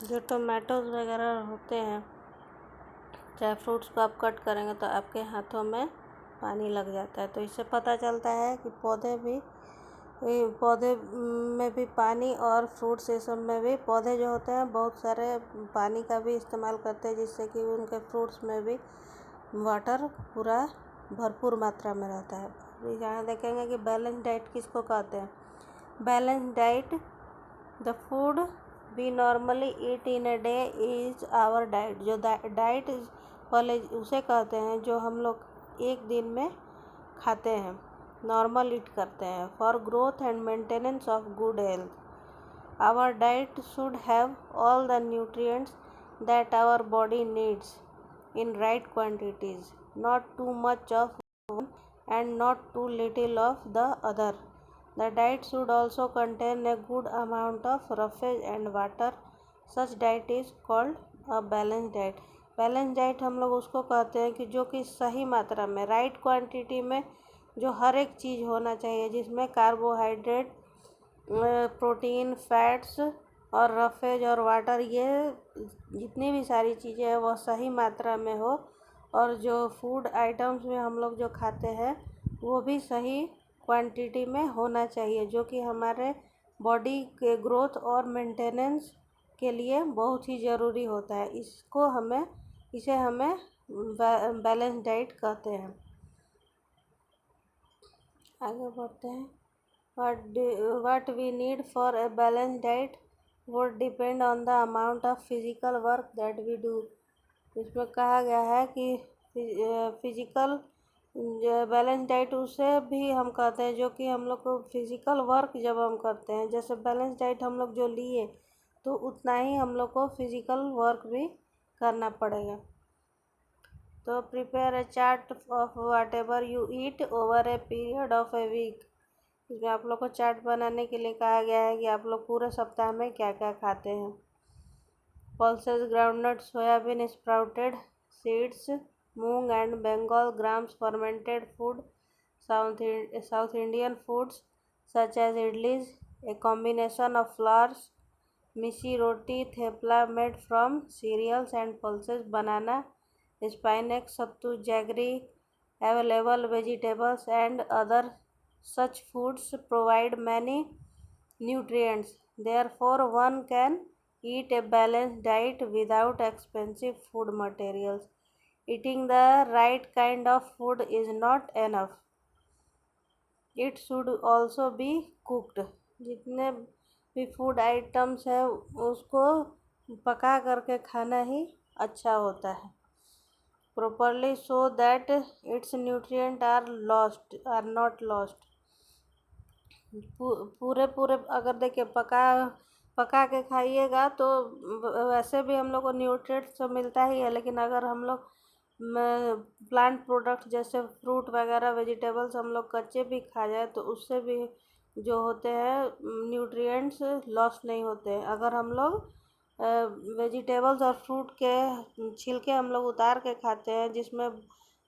जो टोमेटोज़ वगैरह होते हैं, चाहे फ्रूट्स को आप कट करेंगे तो आपके हाथों में पानी लग जाता है। तो इससे पता चलता है कि पौधे में भी पानी, और फ्रूट्स ये सब में भी पौधे जो होते हैं बहुत सारे पानी का भी इस्तेमाल करते हैं, जिससे कि उनके फ्रूट्स में भी वाटर पूरा भरपूर मात्रा में रहता है। अभी यहाँ देखेंगे कि बैलेंस डाइट किसको कहते हैं। Balance diet, the food we normally eat in a day is our diet. जो डाइट वाले उसे कहते हैं जो हम लोग एक दिन में खाते हैं, नॉर्मल ईट करते हैं, for growth and maintenance of good health. Our diet should have all the nutrients that our body needs in right quantities, not too much of one and not too little of the other. The diet should also contain a good amount of roughage and water. Such diet is called a balanced diet. Balance diet हम लोग उसको कहते हैं कि जो कि सही मात्रा में, राइट क्वांटिटी में, जो हर एक चीज़ होना चाहिए जिसमें कार्बोहाइड्रेट, प्रोटीन, फैट्स और रफेज और वाटर, ये जितनी भी सारी चीज़ें हैं वह सही मात्रा में हो, और जो फूड आइटम्स में हम लोग जो खाते हैं वो भी सही क्वांटिटी में होना चाहिए, जो कि हमारे बॉडी के ग्रोथ और मेंटेनेंस के लिए बहुत ही ज़रूरी होता है। इसे हमें बैलेंस डाइट कहते हैं। आगे बढ़ते हैं। What we need for a balanced diet would depend on the amount of physical work that we do. इसमें कहा गया है कि फिजिकल बैलेंस डाइट उसे भी हम कहते हैं जो कि हम लोग को फिजिकल वर्क जब हम करते हैं, जैसे बैलेंस डाइट हम लोग जो लिए तो उतना ही हम लोग को फिजिकल वर्क भी करना पड़ेगा। तो prepare a chart of whatever you eat over a period of a week. इसमें आप लोग को चार्ट बनाने के लिए कहा गया है कि आप लोग पूरे सप्ताह में क्या क्या खाते हैं। Pulses, groundnut, soybean, sprouted seeds, moong and Bengal grams, fermented food, south Indian foods such as idlis, a combination of flours, missi roti, thepla made from cereals and pulses, banana, spinach, sattu, jaggery, available vegetables and other such foods provide many nutrients. Therefore, one can eat a balanced diet without expensive food materials. Eating the right kind of food is not enough. It should also be cooked. जितने भी food items है उसको पका करके खाना ही अच्छा होता है, properly, so that its nutrients are not lost. पूरे अगर देखिए पका के खाइएगा तो वैसे भी हम लोग को न्यूट्रिएंट्स तो मिलता ही है, लेकिन अगर हम लोग प्लांट प्रोडक्ट जैसे फ्रूट वगैरह, वेजिटेबल्स हम लोग कच्चे भी खा जाए तो उससे भी जो होते हैं न्यूट्रिएंट्स लॉस नहीं होते हैं। अगर हम लोग वेजिटेबल्स और फ्रूट के छिलके हम लोग उतार के खाते हैं जिसमें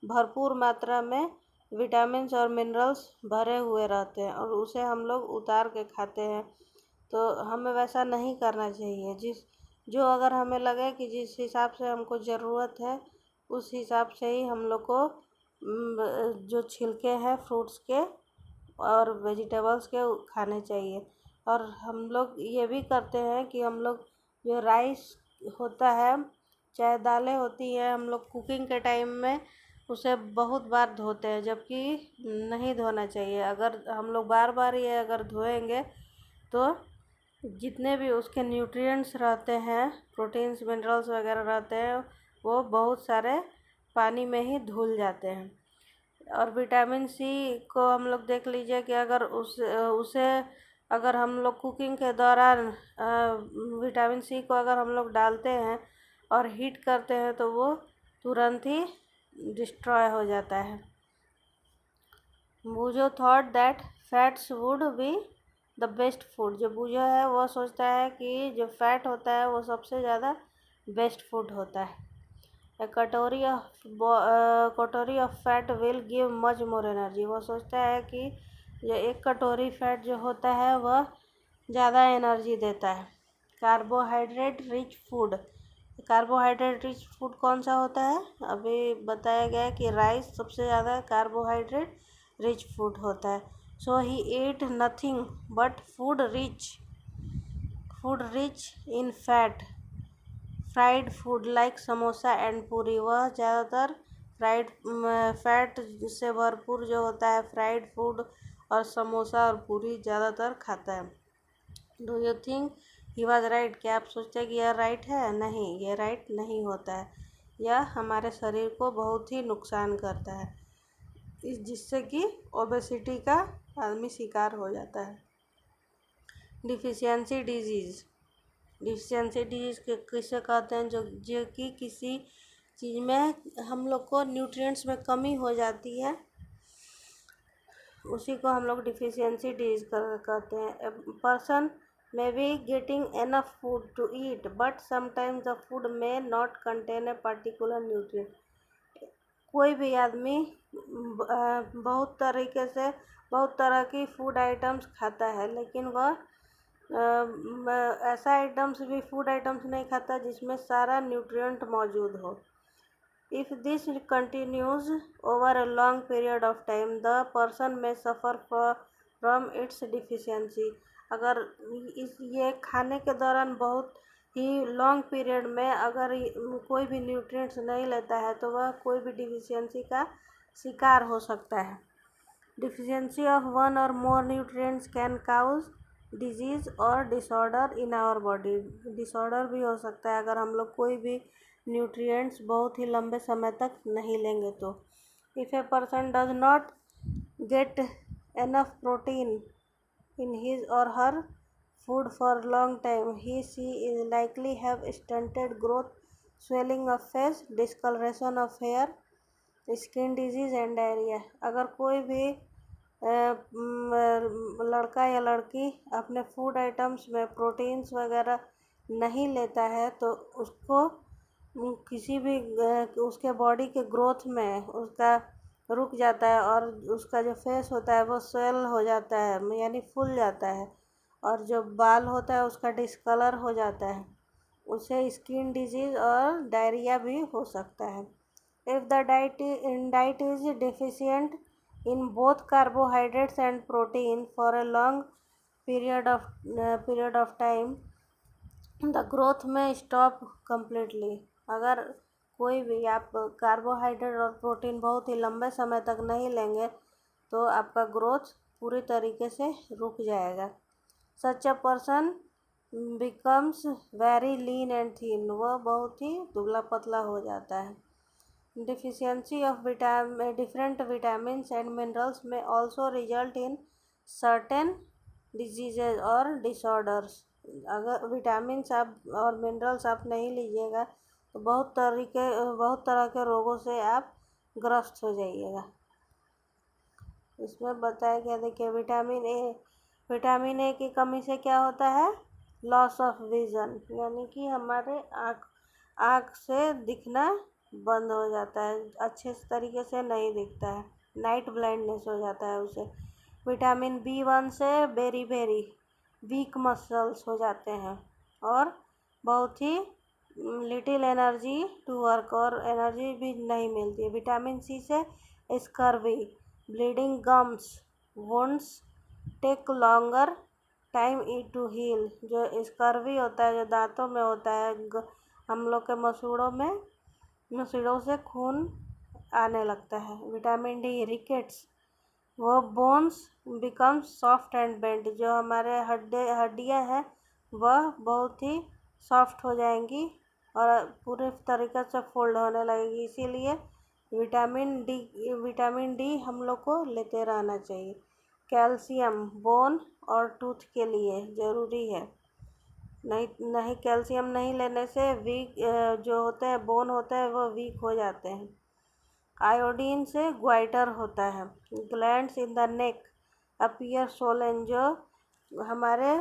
भरपूर मात्रा में विटामिन्स और मिनरल्स भरे हुए रहते हैं, और उसे हम लोग उतार के खाते हैं, तो हमें वैसा नहीं करना चाहिए। जो अगर हमें लगे कि जिस हिसाब से हमको ज़रूरत है उस हिसाब से ही हम लोग को जो छिलके हैं फ्रूट्स के और वेजिटेबल्स के खाने चाहिए। और हम लोग ये भी करते हैं कि हम लोग जो राइस होता है, चाहे दालें होती हैं, हम लोग कुकिंग के टाइम में उसे बहुत बार धोते हैं, जबकि नहीं धोना चाहिए। अगर हम लोग बार बार ये अगर धोएंगे तो जितने भी उसके न्यूट्रिएंट्स रहते हैं, प्रोटीन्स, मिनरल्स वगैरह रहते हैं, वो बहुत सारे पानी में ही धुल जाते हैं। और विटामिन सी को हम लोग देख लीजिए कि अगर उसे अगर हम लोग कुकिंग के दौरान विटामिन सी को अगर हम लोग डालते हैं और हीट करते हैं तो वो तुरंत ही डिस्ट्रॉय हो जाता है। बूजो thought that fats would be the best food. जो बूजो है वो सोचता है कि जो फैट होता है वो सबसे ज़्यादा बेस्ट फूड होता है। ए कटोरी of fat will give much more energy. वो सोचता है कि जो एक कटोरी फैट जो होता है वह ज़्यादा एनर्जी देता है। Carbohydrate rich food. Carbohydrate rich food कौन सा होता है? अभी बताया गया है कि राइस सबसे ज़्यादा कार्बोहाइड्रेट रिच फूड होता है। So he ate nothing but food rich in fat, fried food like samosa and puri. वह ज़्यादातर फैट से भरपूर जो होता है फ्राइड फूड और समोसा और पूरी ज़्यादातर खाता है। Do you think he was right? क्या आप सोचते हैं कि यह राइट है? नहीं, यह राइट नहीं होता है। यह हमारे शरीर को बहुत ही नुकसान करता है, जिससे कि ओबेसिटी का आदमी शिकार हो जाता है। डिफिशियंसी डिजीज़ किसे कहते हैं? जो कि किसी चीज़ में हम लोग को न्यूट्रिएंट्स में कमी हो जाती है, उसी को हम लोग डिफिशियंसी डिजीज कहते हैं। Person may be getting enough food to eat but sometimes the food may not contain a particular nutrient। कोई भी आदमी बहुत बहुत तरह की फूड आइटम्स खाता है, लेकिन वह ऐसा फूड आइटम्स नहीं खाता जिसमें सारा न्यूट्रिएंट मौजूद हो। If this continues over a long period of time, the person may suffer from its deficiency। अगर ये खाने के दौरान बहुत ही लॉन्ग पीरियड में अगर कोई भी न्यूट्रिएंट्स नहीं लेता है तो वह कोई भी डिफिशियंसी का शिकार हो सकता है। Deficiency of one or more nutrients can cause disease or disorder in our body. Disorder भी हो सकता है अगर हम लोग कोई भी न्यूट्रिएंट्स बहुत ही लंबे समय तक नहीं लेंगे तो। If a person does not get enough protein in his or her food for long time, she is likely have stunted growth, swelling of face, discoloration of hair, skin disease and diarrhea। अगर कोई भी लड़का या लड़की अपने food items में proteins वगैरह नहीं लेता है तो उसको किसी भी उसके बॉडी के ग्रोथ में उसका रुक जाता है और उसका जो फेस होता है वो स्वेल हो जाता है, यानी फूल जाता है, और जो बाल होता है उसका डिस्कलर हो जाता है, उसे स्किन डिजीज़ और डायरिया भी हो सकता है। If the diet is deficient in both carbohydrates and protein for a long period of time, the growth में स्टॉप कम्प्लीटली। अगर कोई भी आप कार्बोहाइड्रेट और प्रोटीन बहुत ही लंबे समय तक नहीं लेंगे तो आपका ग्रोथ पूरी तरीके से रुक जाएगा। Such a person becomes very lean and thin. वह बहुत ही दुबला पतला हो जाता है। Deficiency of different vitamins and minerals may also result in certain diseases और डिसऑर्डर्स। अगर विटामिन्स आप और मिनरल्स आप नहीं लीजिएगा तो बहुत तरह के रोगों से आप ग्रस्त हो जाइएगा। इसमें बताया गया, देखिए विटामिन ए की कमी से क्या होता है? लॉस ऑफ विज़न, यानी कि हमारे आँख से दिखना बंद हो जाता है, अच्छे तरीके से नहीं दिखता है, नाइट ब्लाइंडनेस हो जाता है उसे। विटामिन B1 से वेरी वीक मसल्स हो जाते हैं और बहुत ही लिटिल एनर्जी टू वर्क, और एनर्जी भी नहीं मिलती है। विटामिन सी से scurvy, bleeding gums, wounds take longer time to heal. जो स्कर्वी होता है, जो दांतों में होता है, हम लोग के मसूड़ों से खून आने लगता है। विटामिन डी रिकेट्स, वो bones become soft and bend. जो हमारे हड्डियाँ हैं वह बहुत ही सॉफ्ट हो जाएंगी और पूरे तरीके से फोल्ड होने लगेगी। इसीलिए विटामिन डी हम लोग को लेते रहना चाहिए। कैल्शियम बोन और टूथ के लिए ज़रूरी है। नहीं कैल्शियम नहीं लेने से जो होते हैं बोन होते हैं वो वीक हो जाते हैं। आयोडीन से ग्वाइटर होता है। Glands in the neck appear Solan, जो हमारे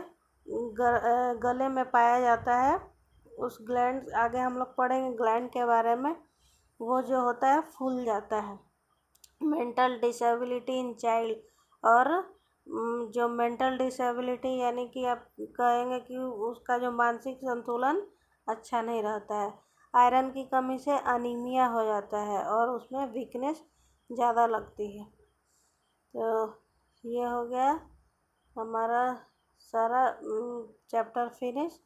गले में पाया जाता है, उस ग्लैंड आगे हम लोग पढ़ेंगे ग्लैंड के बारे में, वो जो होता है फूल जाता है। मेंटल डिसेबिलिटी इन चाइल्ड, और जो मेंटल डिसेबिलिटी यानी कि आप कहेंगे कि उसका जो मानसिक संतुलन अच्छा नहीं रहता है। आयरन की कमी से अनीमिया हो जाता है और उसमें वीकनेस ज़्यादा लगती है। तो ये हो गया हमारा सारा चैप्टर फिनिश।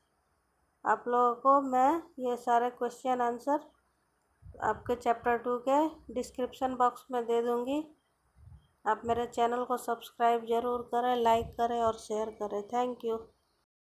आप लोगों को मैं ये सारे क्वेश्चन आंसर आपके चैप्टर 2 के डिस्क्रिप्शन बॉक्स में दे दूँगी। आप मेरे चैनल को सब्सक्राइब ज़रूर करें, लाइक करें और शेयर करें। Thank you.